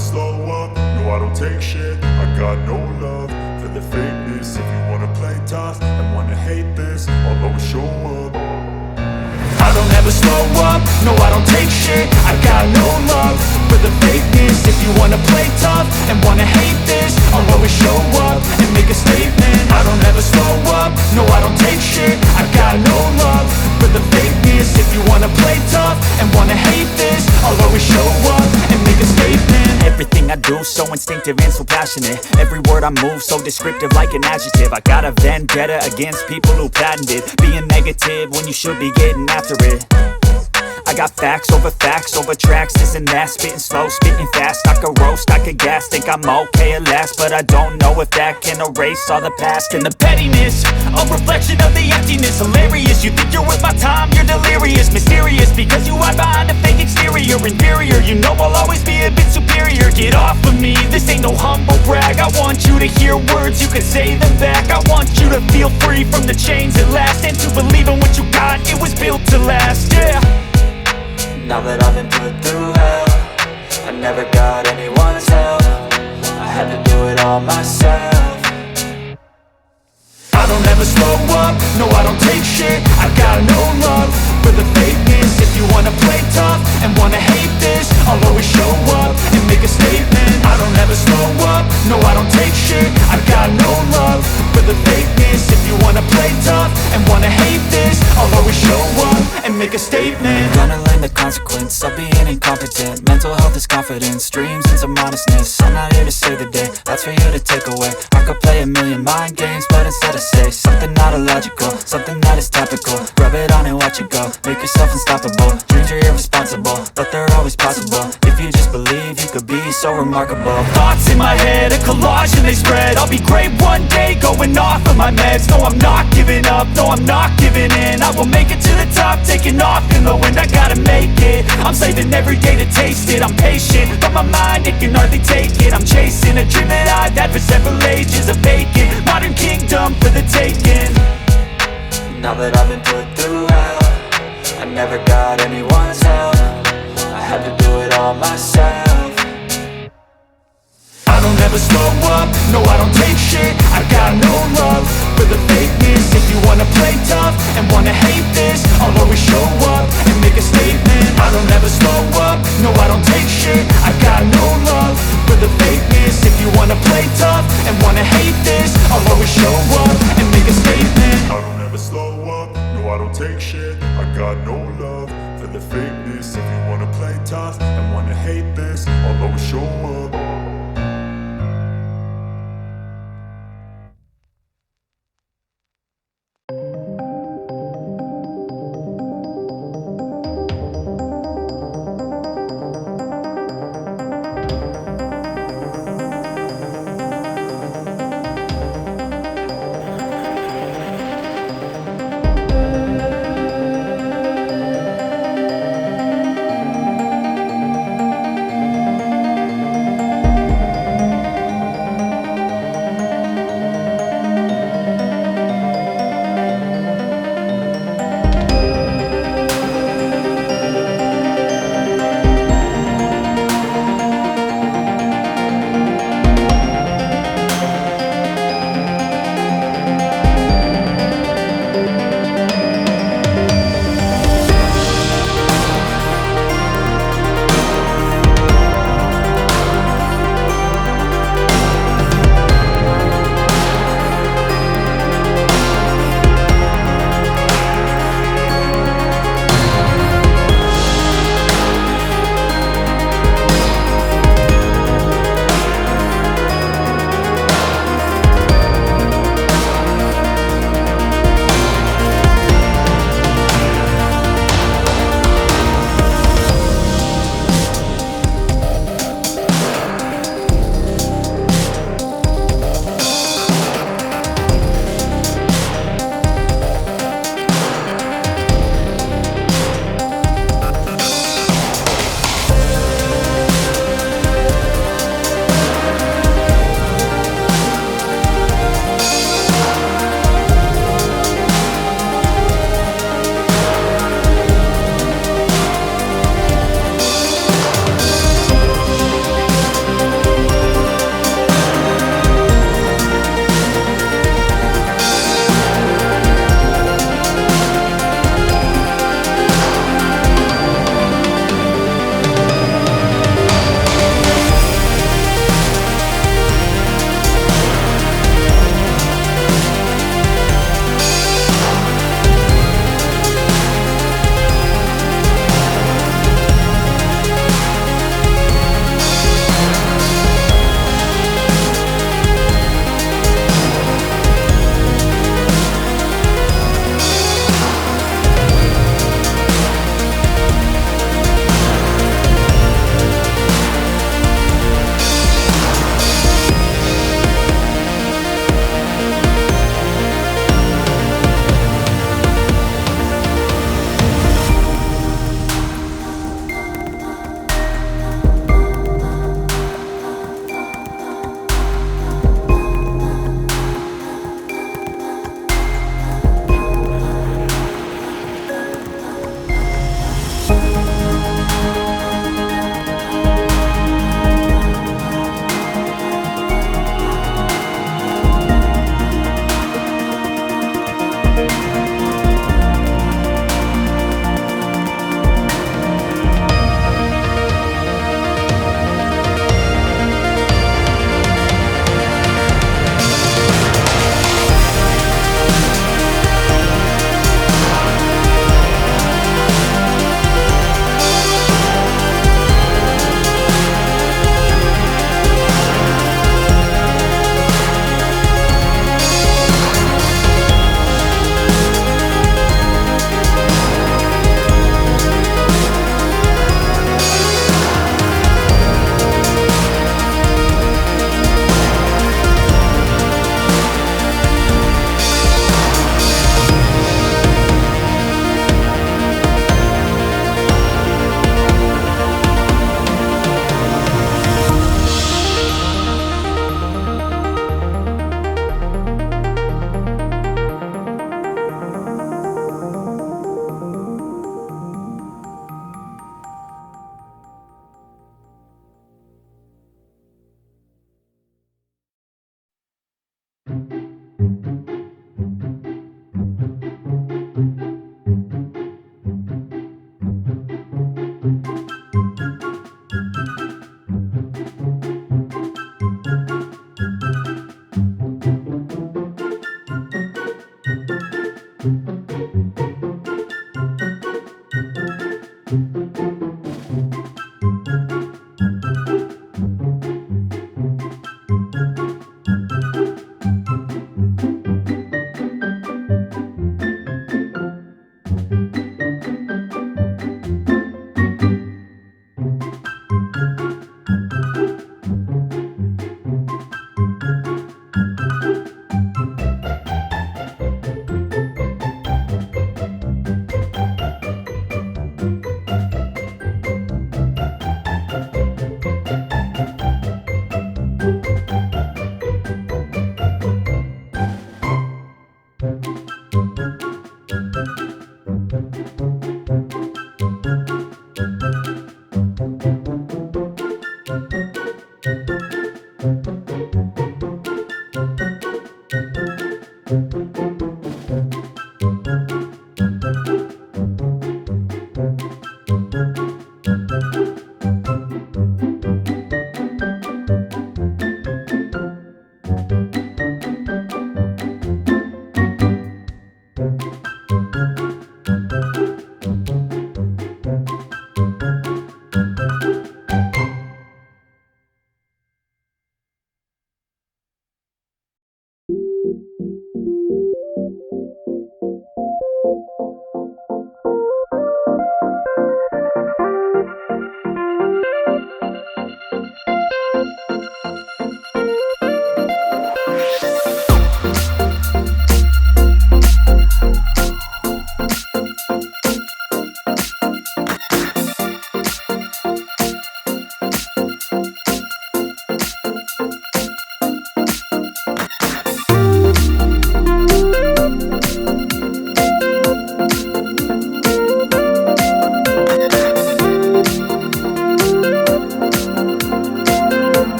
slow up, no I don't take shit. I got no love for the fakeness. If you wanna play tough and wanna hate this, I'll always show up. I don't ever slow up, no I don't take shit. I got no love for the fakeness. If you wanna play tough and wanna hate this, I'll always show up and make a statement. I don't ever slow up, no I don't take shit. I got no love for the fakeness. If you wanna play tough and wanna hate this, I'll always show up and make a statement. Everything I do so instinctive and so passionate. Every word I move so descriptive like an adjective. I got a vendetta against people who patented being negative when you should be getting after it. I got facts over tracks, this and that. Spitting slow, spitting fast, I could roast, I could gas. Think I'm okay at last, but I don't know if that can erase all the past. And the pettiness, a reflection of the emptiness. Hilarious, you think you're worth my time, you're delirious. Mysterious, because you hide behind a fake exterior. Inferior, you know I'll always be a bit superior. Get off of me, this ain't no humble brag. I want you to hear words, you can say them back. I want you to feel free from the chains at last, and to believe in what you got, it was built to last, yeah. Now that I've been put through hell, I never got anyone's help. I had to do it all myself. I don't ever slow up, no I don't take shit. I got no love for the fakeness. If you wanna play tough and wanna hate this, I'll always show up and make a statement. I don't ever slow up, no I don't take shit. I got no love for the fakeness. If you wanna play tough and wanna hate this, I'll always show up and make a statement. Gonna learn the consequence of being incompetent. Mental health is confidence, dreams and some honestness. I'm not here to save the day, that's for you to take away. I could play a million mind games, but instead I say something not illogical, something that is topical. Rub it on and watch it go, make yourself unstoppable. Dreams are irresponsible, but they're always possible. If you just believe, you could be so remarkable. Thoughts in my head, a collage and they spread. I'll be great one day, going off of my meds. No, I'm not giving up, no, I'm not giving in. I will make it to the top, taking off in the wind. I gotta make it, I'm saving every day to taste it. I'm patient, but my mind, it can hardly take it. I'm chasing a dream that I've had for several ages. A vacant, modern kingdom for the taking. Now that I've been put through hell, I never got anyone's help. I had to do it all myself. I don't ever slow up, no I don't take shit. I got no love for the fakeness. If you wanna play tough and wanna hate this, I'll always show up and make a statement. I don't ever slow up, no I don't take shit. I got no love for the fakeness. If you wanna play tough and wanna hate this, I'll always show up and make a statement. I don't ever slow up, no I don't take shit. I got no love for the fakeness. If you wanna play tough and wanna hate this, I'll always show up.